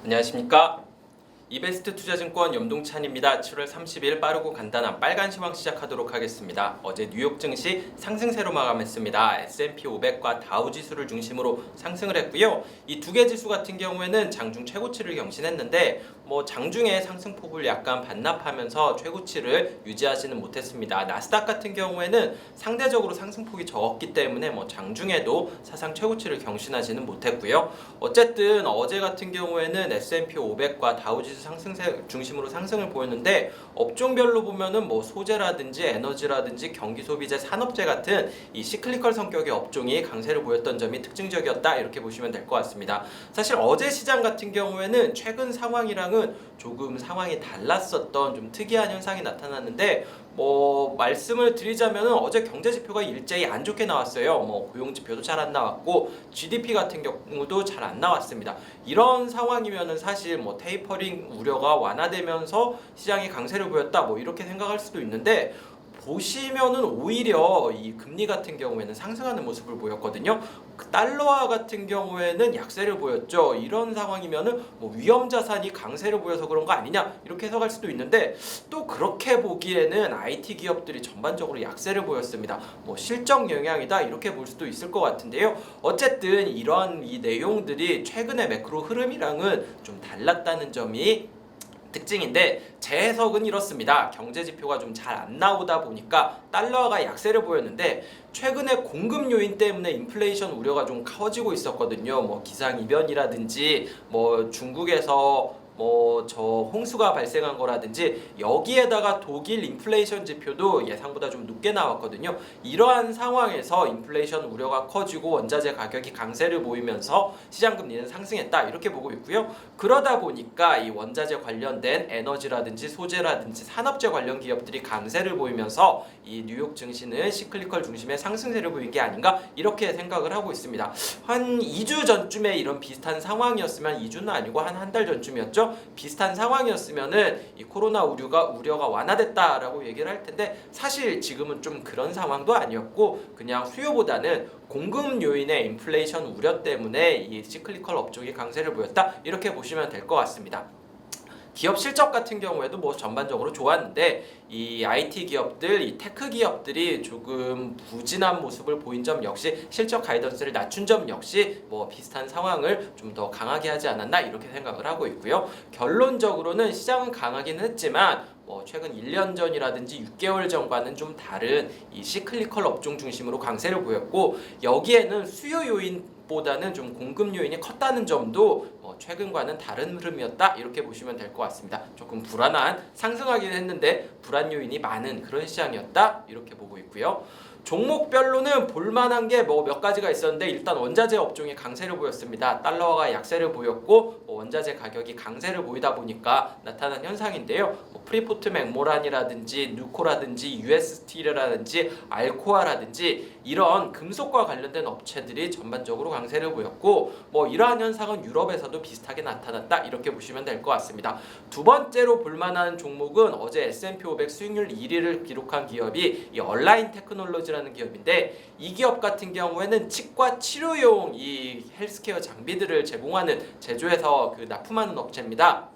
안녕하십니까. 이베스트 투자증권 염동찬입니다. 7월 30일 빠르고 간단한 빨간 시황 시작하도록 하겠습니다. 어제 뉴욕 증시 상승세로 마감했습니다. S&P 500과 다우지수를 중심으로 상승을 했고요. 이 두 개 지수 같은 경우에는 장중 최고치를 경신했는데 장중에 상승폭을 약간 반납하면서 최고치를 유지하지는 못했습니다. 나스닥 같은 경우에는 상대적으로 상승폭이 적었기 때문에 장중에도 사상 최고치를 경신하지는 못했고요. 어쨌든 어제 같은 경우에는 S&P 500과 다우지수 상승세 중심으로 상승을 보였는데 업종별로 보면은 소재라든지 에너지라든지 경기소비재, 산업재 같은 이 시클리컬 성격의 업종이 강세를 보였던 점이 특징적이었다, 이렇게 보시면 될 것 같습니다. 사실 어제 시장 같은 경우에는 최근 상황이랑은 조금 상황이 달랐었던 좀 특이한 현상이 나타났는데 말씀을 드리자면 어제 경제 지표가 일제히 안 좋게 나왔어요. 고용 지표도 잘 안 나왔고 GDP 같은 경우도 잘 안 나왔습니다. 이런 상황이면은 사실 테이퍼링 우려가 완화되면서 시장이 강세를 보였다, 이렇게 생각할 수도 있는데, 보시면은 오히려 이 금리 같은 경우에는 상승하는 모습을 보였거든요. 달러화 같은 경우에는 약세를 보였죠. 이런 상황이면은 위험 자산이 강세를 보여서 그런 거 아니냐, 이렇게 해석할 수도 있는데, 또 그렇게 보기에는 IT 기업들이 전반적으로 약세를 보였습니다. 실적 영향이다, 이렇게 볼 수도 있을 것 같은데요. 어쨌든 이러한 이 내용들이 최근의 매크로 흐름이랑은 좀 달랐다는 점이 특징인데, 제 해석은 이렇습니다. 경제 지표가 좀 잘 안 나오다 보니까 달러가 약세를 보였는데, 최근에 공급 요인 때문에 인플레이션 우려가 좀 커지고 있었거든요. 기상이변이라든지 중국에서 저 홍수가 발생한 거라든지, 여기에다가 독일 인플레이션 지표도 예상보다 좀 높게 나왔거든요. 이러한 상황에서 인플레이션 우려가 커지고 원자재 가격이 강세를 보이면서 시장 금리는 상승했다, 이렇게 보고 있고요. 그러다 보니까 이 원자재 관련된 에너지라든지 소재라든지 산업재 관련 기업들이 강세를 보이면서 이 뉴욕 증시는 시클리컬 중심의 상승세를 보인 게 아닌가, 이렇게 생각을 하고 있습니다. 한 2주 전쯤에 이런 비슷한 상황이었으면, 2주는 아니고 한 달 전쯤이었죠. 비슷한 상황이었으면은 이 코로나 우려가 완화됐다라고 얘기를 할 텐데, 사실 지금은 좀 그런 상황도 아니었고, 그냥 수요보다는 공급 요인의 인플레이션 우려 때문에 이 시클리컬 업종이 강세를 보였다, 이렇게 보시면 될 것 같습니다. 기업 실적 같은 경우에도 전반적으로 좋았는데, 이 IT 기업들, 이 테크 기업들이 조금 부진한 모습을 보인 점 역시, 실적 가이던스를 낮춘 점 역시 비슷한 상황을 좀 더 강하게 하지 않았나, 이렇게 생각을 하고 있고요. 결론적으로는 시장은 강하긴 했지만 최근 1년 전이라든지 6개월 전과는 좀 다른 이 시클리컬 업종 중심으로 강세를 보였고, 여기에는 수요 요인보다는 좀 공급 요인이 컸다는 점도 최근과는 다른 흐름이었다, 이렇게 보시면 될 것 같습니다. 조금 불안한, 상승하긴 했는데 불안 요인이 많은 그런 시장이었다, 이렇게 보고 있고요. 종목별로는 볼만한 게 몇 가지가 있었는데, 일단 원자재 업종이 강세를 보였습니다. 달러가 약세를 보였고 원자재 가격이 강세를 보이다 보니까 나타난 현상인데요. 프리포트 맥모란이라든지 누코라든지 US스틸이라든지 알코아라든지 이런 금속과 관련된 업체들이 전반적으로 강세를 보였고, 이러한 현상은 유럽에서도 비슷하게 나타났다, 이렇게 보시면 될 것 같습니다. 두 번째로 볼만한 종목은 어제 S&P 500 수익률 1위를 기록한 기업이 이 얼라인 테크놀로지라는 기업인데, 이 기업 같은 경우에는 치과 치료용 이 헬스케어 장비들을 제조해서 납품하는 업체입니다.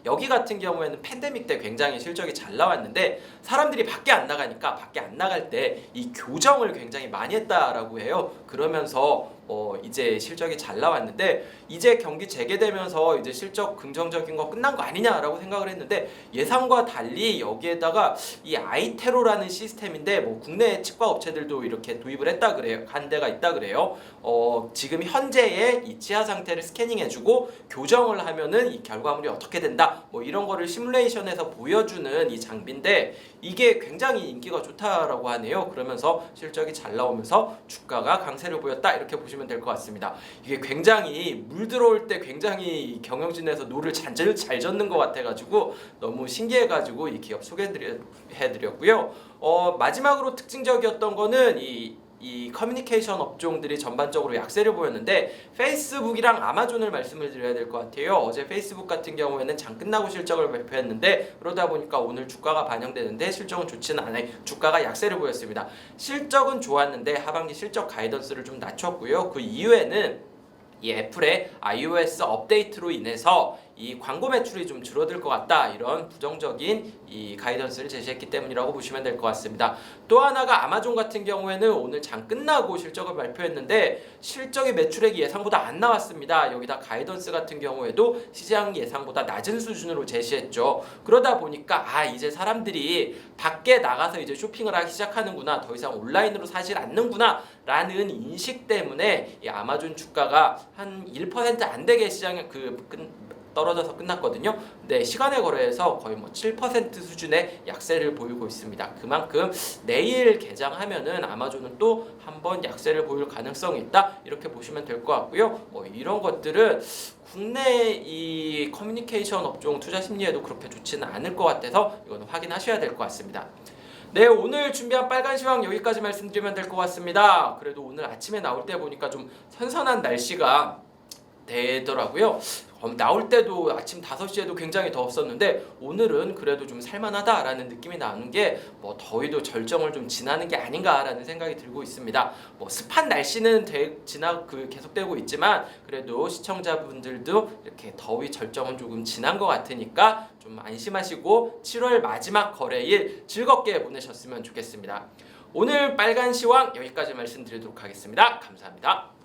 여기 같은 경우에는 팬데믹 때 굉장히 실적이 잘 나왔는데, 사람들이 밖에 안 나가니까 밖에 안 나갈 때 이 교정을 굉장히 많이 했다라고 해요. 그러면서 이제 실적이 잘 나왔는데, 이제 경기 재개되면서 이제 실적 긍정적인 거 끝난 거 아니냐라고 생각을 했는데, 예상과 달리 여기에다가 이 아이테로라는 시스템인데, 국내 치과 업체들도 이렇게 도입을 했다 그래요. 한 대가 있다 그래요. 지금 현재의 이 치아 상태를 스캐닝해주고 교정을 하면은 이 결과물이 어떻게 된다, 이런 거를 시뮬레이션에서 보여주는 이 장비인데, 이게 굉장히 인기가 좋다라고 하네요. 그러면서 실적이 잘 나오면서 주가가 강세를 보였다, 이렇게 보시면 될 것 같습니다. 이게 굉장히 물 들어올 때 굉장히 경영진에서 노를 잘 젓는 것 같아가지고 너무 신기해가지고 이 기업 소개해드렸고요. 마지막으로 특징적이었던 거는 이 커뮤니케이션 업종들이 전반적으로 약세를 보였는데, 페이스북이랑 아마존을 말씀을 드려야 될 것 같아요. 어제 페이스북 같은 경우에는 장 끝나고 실적을 발표했는데, 그러다 보니까 오늘 주가가 반영되는데 실적은 좋지는 않아요. 주가가 약세를 보였습니다. 실적은 좋았는데 하반기 실적 가이던스를 좀 낮췄고요. 그 이후에는 이 애플의 iOS 업데이트로 인해서 이 광고 매출이 좀 줄어들 것 같다, 이런 부정적인 이 가이던스를 제시했기 때문이라고 보시면 될 것 같습니다. 또 하나가 아마존 같은 경우에는 오늘 장 끝나고 실적을 발표했는데 실적의 매출액이 예상보다 안 나왔습니다. 여기다 가이던스 같은 경우에도 시장 예상보다 낮은 수준으로 제시했죠. 그러다 보니까 이제 사람들이 밖에 나가서 이제 쇼핑을 하기 시작하는구나, 더 이상 온라인으로 사질 않는구나 라는 인식 때문에 이 아마존 주가가 한 1% 안 되게 시장에 떨어져서 끝났거든요. 네, 시간의 거래에서 거의 7% 수준의 약세를 보이고 있습니다. 그만큼 내일 개장하면은 아마존은 또 한번 약세를 보일 가능성이 있다, 이렇게 보시면 될 것 같고요. 이런 것들은 국내 이 커뮤니케이션 업종 투자 심리에도 그렇게 좋지는 않을 것 같아서 이거는 확인하셔야 될 것 같습니다. 네, 오늘 준비한 빨간 시황 여기까지 말씀드리면 될 것 같습니다. 그래도 오늘 아침에 나올 때 보니까 좀 선선한 날씨가 되더라고요. 나올 때도 아침 5시에도 굉장히 더웠었는데 오늘은 그래도 좀 살만하다라는 느낌이 나는 게 더위도 절정을 좀 지나는 게 아닌가라는 생각이 들고 있습니다. 습한 날씨는 계속되고 있지만 그래도 시청자분들도 이렇게 더위 절정은 조금 지난 것 같으니까 좀 안심하시고 7월 마지막 거래일 즐겁게 보내셨으면 좋겠습니다. 오늘 빨간 시황 여기까지 말씀드리도록 하겠습니다. 감사합니다.